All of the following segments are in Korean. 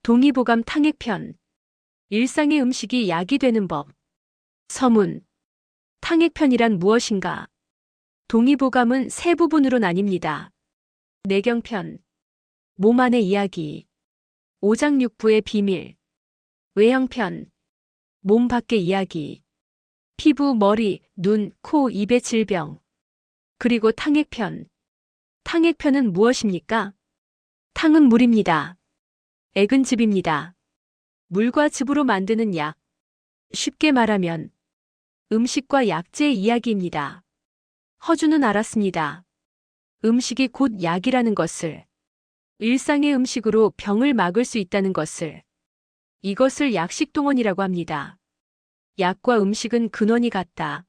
동의보감 탕액편. 일상의 음식이 약이 되는 법. 서문. 탕액편이란 무엇인가? 동의보감은 세 부분으로 나뉩니다. 내경편. 몸 안의 이야기. 오장육부의 비밀. 외형편. 몸 밖의 이야기. 피부, 머리, 눈, 코, 입의 질병. 그리고 탕액편. 탕액편은 무엇입니까? 탕은 물입니다. 액은 즙입니다. 물과 즙으로 만드는 약. 쉽게 말하면 음식과 약재의 이야기입니다. 허준은 알았습니다. 음식이 곧 약이라는 것을. 일상의 음식으로 병을 막을 수 있다는 것을. 이것을 약식동원이라고 합니다. 약과 음식은 근원이 같다.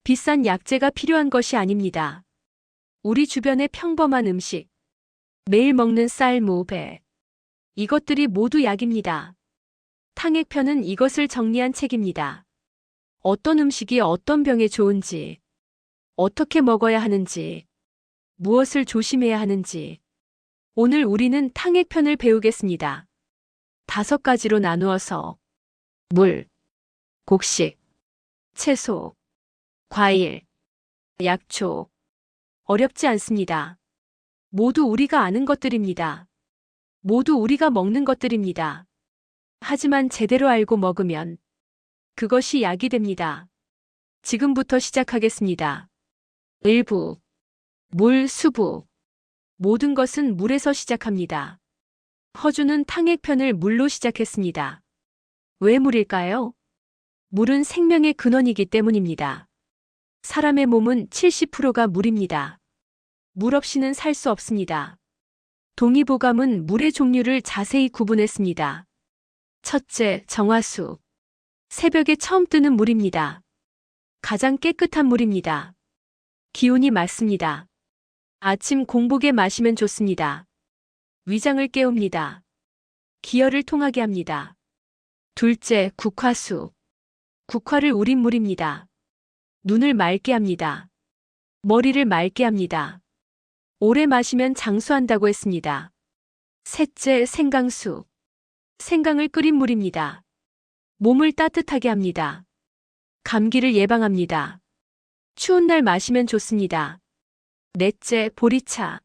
비싼 약재가 필요한 것이 아닙니다. 우리 주변의 평범한 음식, 매일 먹는 쌀, 무, 배. 이것들이 모두 약입니다. 탕액편은 이것을 정리한 책입니다. 어떤 음식이 어떤 병에 좋은지, 어떻게 먹어야 하는지, 무엇을 조심해야 하는지. 오늘 우리는 탕액편을 배우겠습니다. 5가지로 나누어서 물, 곡식, 채소, 과일, 약초. 어렵지 않습니다. 모두 우리가 아는 것들입니다. 모두 우리가 먹는 것들입니다. 하지만 제대로 알고 먹으면 그것이 약이 됩니다. 지금부터 시작하겠습니다. 1부. 물, 수부. 모든 것은 물에서 시작합니다. 허준은 탕액편을 물로 시작했습니다. 왜 물일까요? 물은 생명의 근원이기 때문입니다. 사람의 몸은 70%가 물입니다. 물 없이는 살 수 없습니다. 동의보감은 물의 종류를 자세히 구분했습니다. 첫째, 정화수. 새벽에 처음 뜨는 물입니다. 가장 깨끗한 물입니다. 기운이 맑습니다. 아침 공복에 마시면 좋습니다. 위장을 깨웁니다. 기혈을 통하게 합니다. 둘째, 국화수. 국화를 우린 물입니다. 눈을 맑게 합니다. 머리를 맑게 합니다. 오래 마시면 장수한다고 했습니다. 셋째, 생강수. 생강을 끓인 물입니다. 몸을 따뜻하게 합니다. 감기를 예방합니다. 추운 날 마시면 좋습니다. 넷째, 보리차.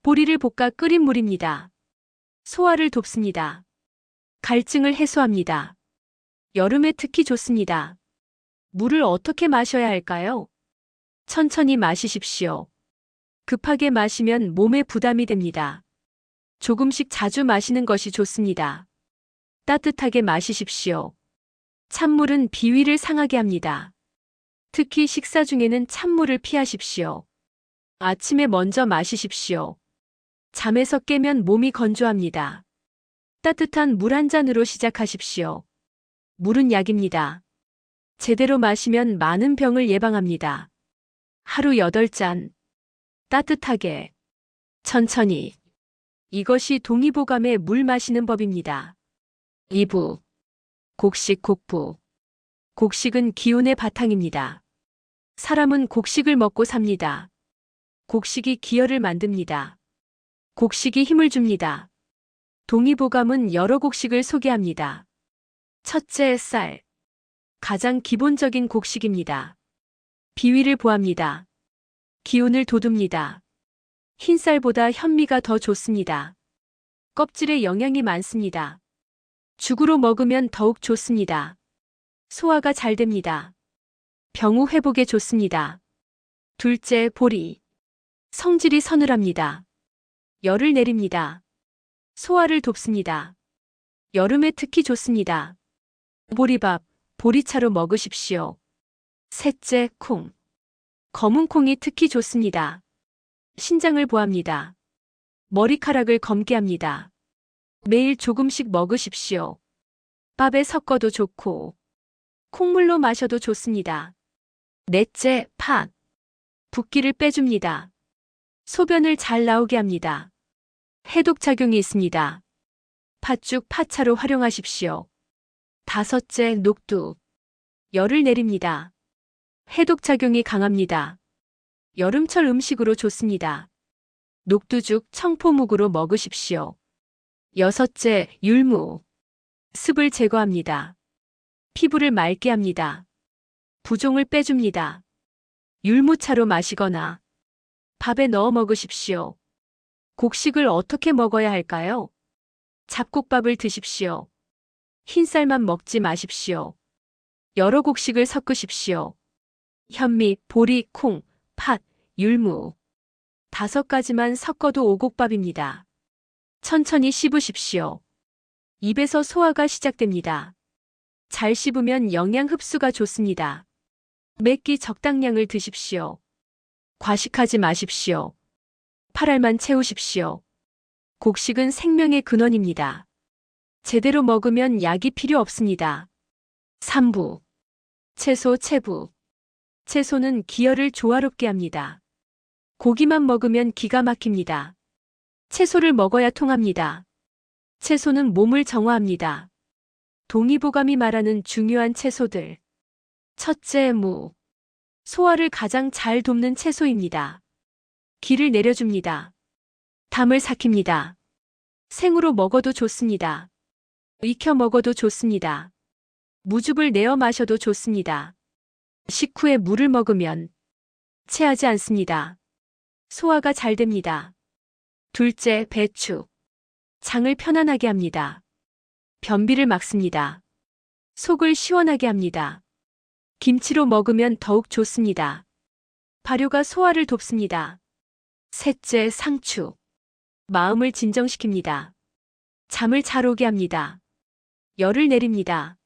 보리를 볶아 끓인 물입니다. 소화를 돕습니다. 갈증을 해소합니다. 여름에 특히 좋습니다. 물을 어떻게 마셔야 할까요? 천천히 마시십시오. 급하게 마시면 몸에 부담이 됩니다. 조금씩 자주 마시는 것이 좋습니다. 따뜻하게 마시십시오. 찬물은 비위를 상하게 합니다. 특히 식사 중에는 찬물을 피하십시오. 아침에 먼저 마시십시오. 잠에서 깨면 몸이 건조합니다. 따뜻한 물 한 잔으로 시작하십시오. 물은 약입니다. 제대로 마시면 많은 병을 예방합니다. 하루 8잔. 따뜻하게. 천천히. 이것이 동의보감의 물 마시는 법입니다. 2부. 곡식, 곡부. 곡식은 기운의 바탕입니다. 사람은 곡식을 먹고 삽니다. 곡식이 기혈을 만듭니다. 곡식이 힘을 줍니다. 동의보감은 여러 곡식을 소개합니다. 첫째, 쌀. 가장 기본적인 곡식입니다. 비위를 보합니다. 기운을 돋웁니다. 흰쌀보다 현미가 더 좋습니다. 껍질에 영양이 많습니다. 죽으로 먹으면 더욱 좋습니다. 소화가 잘 됩니다. 병우 회복에 좋습니다. 둘째, 보리. 성질이 서늘합니다. 열을 내립니다. 소화를 돕습니다. 여름에 특히 좋습니다. 보리밥, 보리차로 먹으십시오. 셋째, 콩. 검은 콩이 특히 좋습니다. 신장을 보합니다. 머리카락을 검게 합니다. 매일 조금씩 먹으십시오. 밥에 섞어도 좋고, 콩물로 마셔도 좋습니다. 넷째, 팥. 붓기를 빼줍니다. 소변을 잘 나오게 합니다. 해독작용이 있습니다. 팥죽, 팥차로 활용하십시오. 다섯째, 녹두. 열을 내립니다. 해독작용이 강합니다. 여름철 음식으로 좋습니다. 녹두죽, 청포묵으로 먹으십시오. 여섯째, 율무. 습을 제거합니다. 피부를 맑게 합니다. 부종을 빼줍니다. 율무차로 마시거나 밥에 넣어 먹으십시오. 곡식을 어떻게 먹어야 할까요? 잡곡밥을 드십시오. 흰쌀만 먹지 마십시오. 여러 곡식을 섞으십시오. 현미, 보리, 콩, 팥, 율무. 5가지만 섞어도 오곡밥입니다. 천천히 씹으십시오. 입에서 소화가 시작됩니다. 잘 씹으면 영양 흡수가 좋습니다. 몇 끼 적당량을 드십시오. 과식하지 마십시오. 8알만 채우십시오. 곡식은 생명의 근원입니다. 제대로 먹으면 약이 필요 없습니다. 3부. 채소 채부. 채소는 기혈을 조화롭게 합니다. 고기만 먹으면 기가 막힙니다. 채소를 먹어야 통합니다. 채소는 몸을 정화합니다. 동의보감이 말하는 중요한 채소들. 첫째, 무. 소화를 가장 잘 돕는 채소입니다. 기를 내려줍니다. 담을 삭힙니다. 생으로 먹어도 좋습니다. 익혀 먹어도 좋습니다. 무즙을 내어 마셔도 좋습니다. 식후에 물을 먹으면 체하지 않습니다. 소화가 잘 됩니다. 둘째, 배추. 장을 편안하게 합니다. 변비를 막습니다. 속을 시원하게 합니다. 김치로 먹으면 더욱 좋습니다. 발효가 소화를 돕습니다. 셋째, 상추. 마음을 진정시킵니다. 잠을 잘 오게 합니다. 열을 내립니다.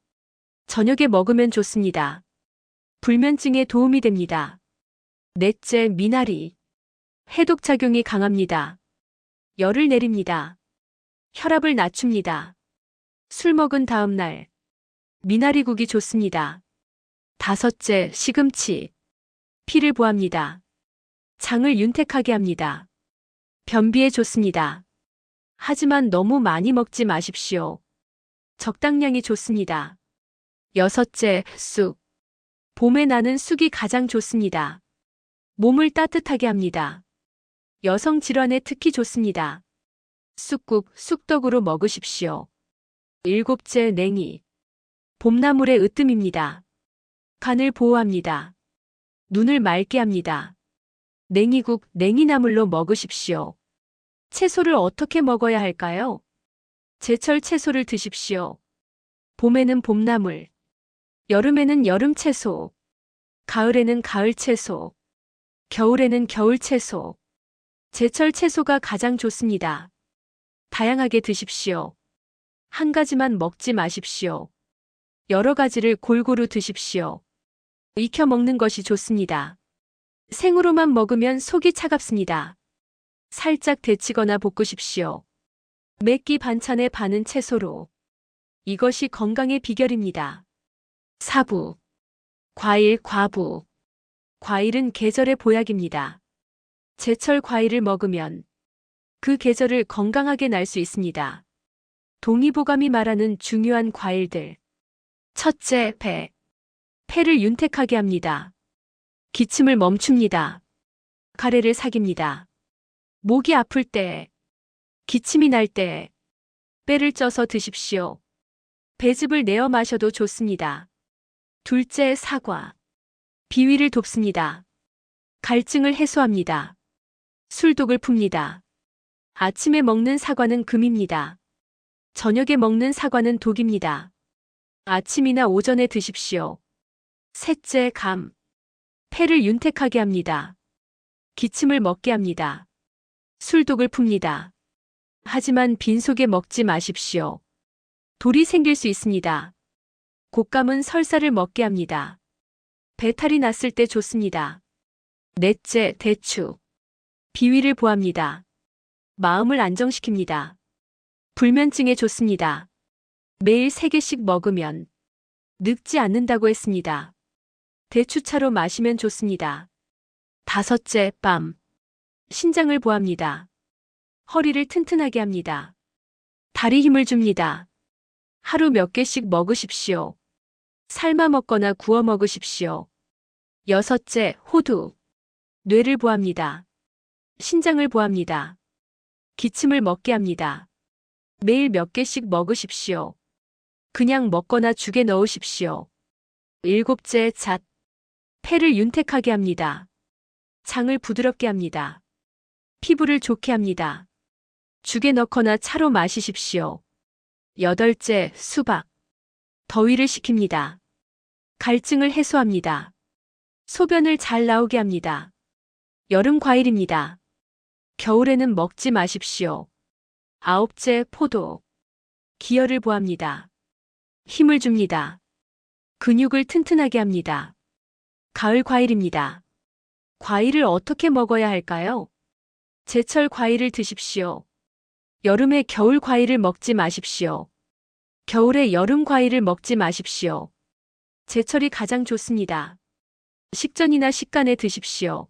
저녁에 먹으면 좋습니다. 불면증에 도움이 됩니다. 넷째, 미나리. 해독작용이 강합니다. 열을 내립니다. 혈압을 낮춥니다. 술 먹은 다음 날 미나리국이 좋습니다. 다섯째, 시금치. 피를 보합니다. 장을 윤택하게 합니다. 변비에 좋습니다. 하지만 너무 많이 먹지 마십시오. 적당량이 좋습니다. 여섯째, 쑥. 봄에 나는 쑥이 가장 좋습니다. 몸을 따뜻하게 합니다. 여성 질환에 특히 좋습니다. 쑥국, 쑥떡으로 먹으십시오. 일곱째, 냉이. 봄나물의 으뜸입니다. 간을 보호합니다. 눈을 맑게 합니다. 냉이국, 냉이나물로 먹으십시오. 채소를 어떻게 먹어야 할까요? 제철 채소를 드십시오. 봄에는 봄나물, 여름에는 여름 채소, 가을에는 가을 채소, 겨울에는 겨울 채소. 제철 채소가 가장 좋습니다. 다양하게 드십시오. 한 가지만 먹지 마십시오. 여러 가지를 골고루 드십시오. 익혀 먹는 것이 좋습니다. 생으로만 먹으면 속이 차갑습니다. 살짝 데치거나 볶으십시오. 몇 끼 반찬의 반은 채소로. 이것이 건강의 비결입니다. 4부. 과일, 과부. 과일은 계절의 보약입니다. 제철 과일을 먹으면 그 계절을 건강하게 날 수 있습니다. 동의보감이 말하는 중요한 과일들. 첫째, 배. 폐를 윤택하게 합니다. 기침을 멈춥니다. 가래를 삭입니다. 목이 아플 때, 기침이 날 때, 배를 쪄서 드십시오. 배즙을 내어 마셔도 좋습니다. 둘째, 사과. 비위를 돕습니다. 갈증을 해소합니다. 술독을 풉니다. 아침에 먹는 사과는 금입니다. 저녁에 먹는 사과는 독입니다. 아침이나 오전에 드십시오. 셋째, 감. 폐를 윤택하게 합니다. 기침을 먹게 합니다. 술독을 풉니다. 하지만 빈속에 먹지 마십시오. 돌이 생길 수 있습니다. 곶감은 설사를 먹게 합니다. 배탈이 났을 때 좋습니다. 넷째, 대추. 비위를 보합니다. 마음을 안정시킵니다. 불면증에 좋습니다. 매일 3개씩 먹으면 늙지 않는다고 했습니다. 대추차로 마시면 좋습니다. 다섯째, 밤. 신장을 보합니다. 허리를 튼튼하게 합니다. 다리 힘을 줍니다. 하루 몇 개씩 먹으십시오. 삶아 먹거나 구워 먹으십시오. 여섯째, 호두. 뇌를 보합니다. 신장을 보합니다. 기침을 먹게 합니다. 매일 몇 개씩 먹으십시오. 그냥 먹거나 죽에 넣으십시오. 일곱째, 잣. 폐를 윤택하게 합니다. 장을 부드럽게 합니다. 피부를 좋게 합니다. 죽에 넣거나 차로 마시십시오. 여덟째, 수박. 더위를 식힙니다. 갈증을 해소합니다. 소변을 잘 나오게 합니다. 여름 과일입니다. 겨울에는 먹지 마십시오. 아홉째, 포도. 기혈을 보합니다. 힘을 줍니다. 근육을 튼튼하게 합니다. 가을 과일입니다. 과일을 어떻게 먹어야 할까요? 제철 과일을 드십시오. 여름에 겨울 과일을 먹지 마십시오. 겨울에 여름 과일을 먹지 마십시오. 제철이 가장 좋습니다. 식전이나 식간에 드십시오.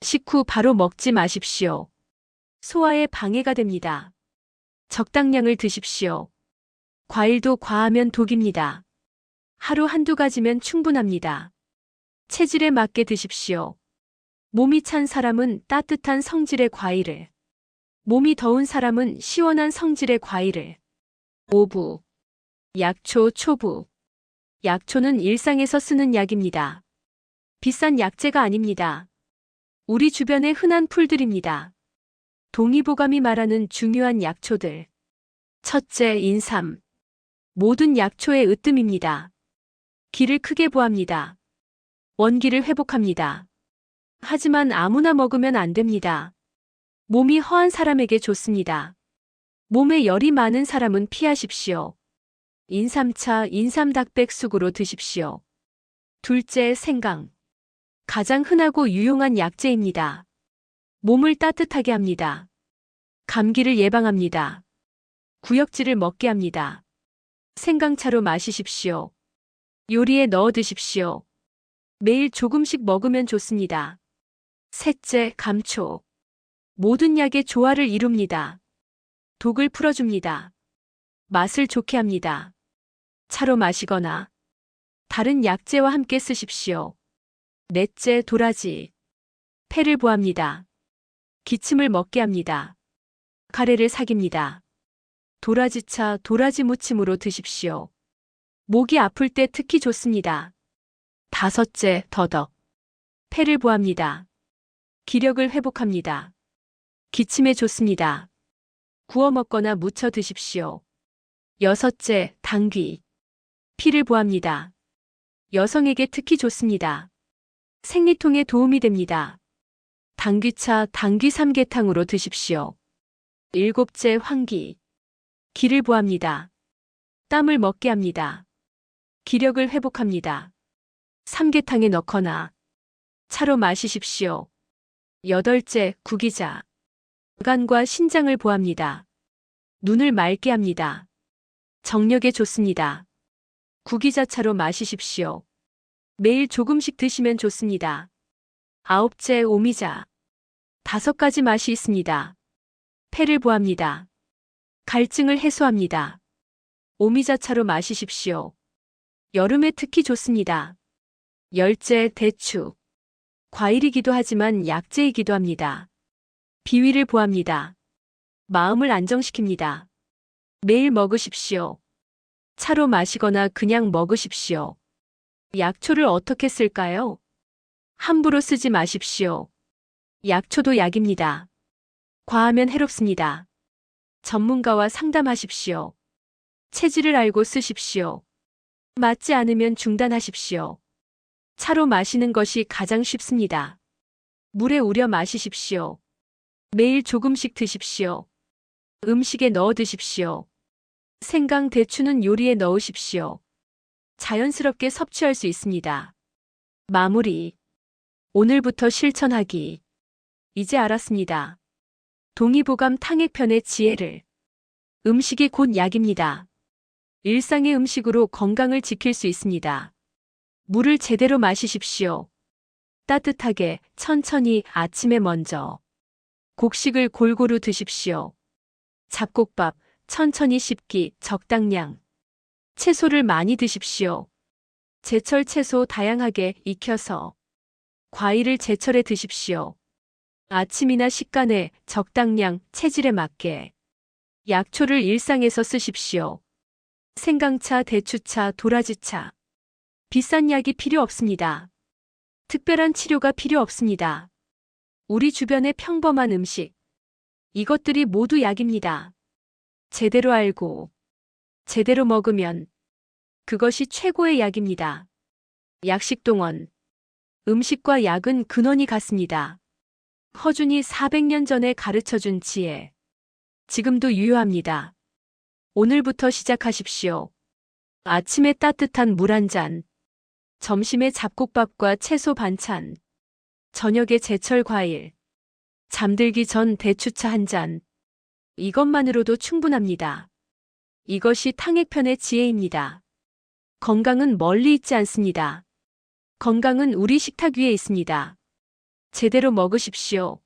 식후 바로 먹지 마십시오. 소화에 방해가 됩니다. 적당량을 드십시오. 과일도 과하면 독입니다. 하루 한두 가지면 충분합니다. 체질에 맞게 드십시오. 몸이 찬 사람은 따뜻한 성질의 과일을, 몸이 더운 사람은 시원한 성질의 과일을. 오부. 약초, 초부. 약초는 일상에서 쓰는 약입니다. 비싼 약재가 아닙니다. 우리 주변의 흔한 풀들입니다. 동의보감이 말하는 중요한 약초들. 첫째, 인삼. 모든 약초의 으뜸입니다. 기를 크게 보합니다. 원기를 회복합니다. 하지만 아무나 먹으면 안 됩니다. 몸이 허한 사람에게 좋습니다. 몸에 열이 많은 사람은 피하십시오. 인삼차, 인삼닭백숙으로 드십시오. 둘째, 생강. 가장 흔하고 유용한 약재입니다. 몸을 따뜻하게 합니다. 감기를 예방합니다. 구역질을 먹게 합니다. 생강차로 마시십시오. 요리에 넣어 드십시오. 매일 조금씩 먹으면 좋습니다. 셋째, 감초. 모든 약의 조화를 이룹니다. 독을 풀어줍니다. 맛을 좋게 합니다. 차로 마시거나 다른 약재와 함께 쓰십시오. 넷째, 도라지. 폐를 보합니다. 기침을 먹게 합니다. 가래를삭입니다. 도라지차, 도라지 무침으로 드십시오. 목이 아플 때 특히 좋습니다. 다섯째, 더덕. 폐를 보합니다. 기력을 회복합니다. 기침에 좋습니다. 구워 먹거나 무쳐 드십시오. 여섯째, 당귀. 피를 보합니다. 여성에게 특히 좋습니다. 생리통에 도움이 됩니다. 당귀차, 당귀 삼계탕으로 드십시오. 일곱째, 황기. 기를 보합니다. 땀을 먹게 합니다. 기력을 회복합니다. 삼계탕에 넣거나 차로 마시십시오. 여덟째, 구기자. 간과 신장을 보합니다. 눈을 맑게 합니다. 정력에 좋습니다. 구기자차로 마시십시오. 매일 조금씩 드시면 좋습니다. 아홉째, 오미자. 5가지 맛이 있습니다. 폐를 보합니다. 갈증을 해소합니다. 오미자차로 마시십시오. 여름에 특히 좋습니다. 열째, 대추. 과일이기도 하지만 약재이기도 합니다. 비위를 보합니다. 마음을 안정시킵니다. 매일 먹으십시오. 차로 마시거나 그냥 먹으십시오. 약초를 어떻게 쓸까요? 함부로 쓰지 마십시오. 약초도 약입니다. 과하면 해롭습니다. 전문가와 상담하십시오. 체질을 알고 쓰십시오. 맞지 않으면 중단하십시오. 차로 마시는 것이 가장 쉽습니다. 물에 우려 마시십시오. 매일 조금씩 드십시오. 음식에 넣어 드십시오. 생강, 대추는 요리에 넣으십시오. 자연스럽게 섭취할 수 있습니다. 마무리. 오늘부터 실천하기. 이제 알았습니다. 동의보감 탕액편의 지혜를. 음식이 곧 약입니다. 일상의 음식으로 건강을 지킬 수 있습니다. 물을 제대로 마시십시오. 따뜻하게, 천천히, 아침에 먼저. 곡식을 골고루 드십시오. 잡곡밥, 천천히 씹기, 적당량. 채소를 많이 드십시오. 제철 채소 다양하게 익혀서. 과일을 제철에 드십시오. 아침이나 식간에 적당량, 체질에 맞게. 약초를 일상에서 쓰십시오. 생강차, 대추차, 도라지차. 비싼 약이 필요 없습니다. 특별한 치료가 필요 없습니다. 우리 주변의 평범한 음식. 이것들이 모두 약입니다. 제대로 알고, 제대로 먹으면 그것이 최고의 약입니다. 약식동원. 음식과 약은 근원이 같습니다. 허준이 400년 전에 가르쳐준 지혜. 지금도 유효합니다. 오늘부터 시작하십시오. 아침에 따뜻한 물 한 잔. 점심에 잡곡밥과 채소 반찬. 저녁에 제철 과일. 잠들기 전 대추차 한 잔. 이것만으로도 충분합니다. 이것이 탕핵편의 지혜입니다. 건강은 멀리 있지 않습니다. 건강은 우리 식탁 위에 있습니다. 제대로 먹으십시오.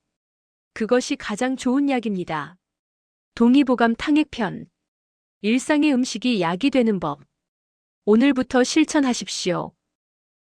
그것이 가장 좋은 약입니다. 동의보감 탕핵편. 일상의 음식이 약이 되는 법. 오늘부터 실천하십시오.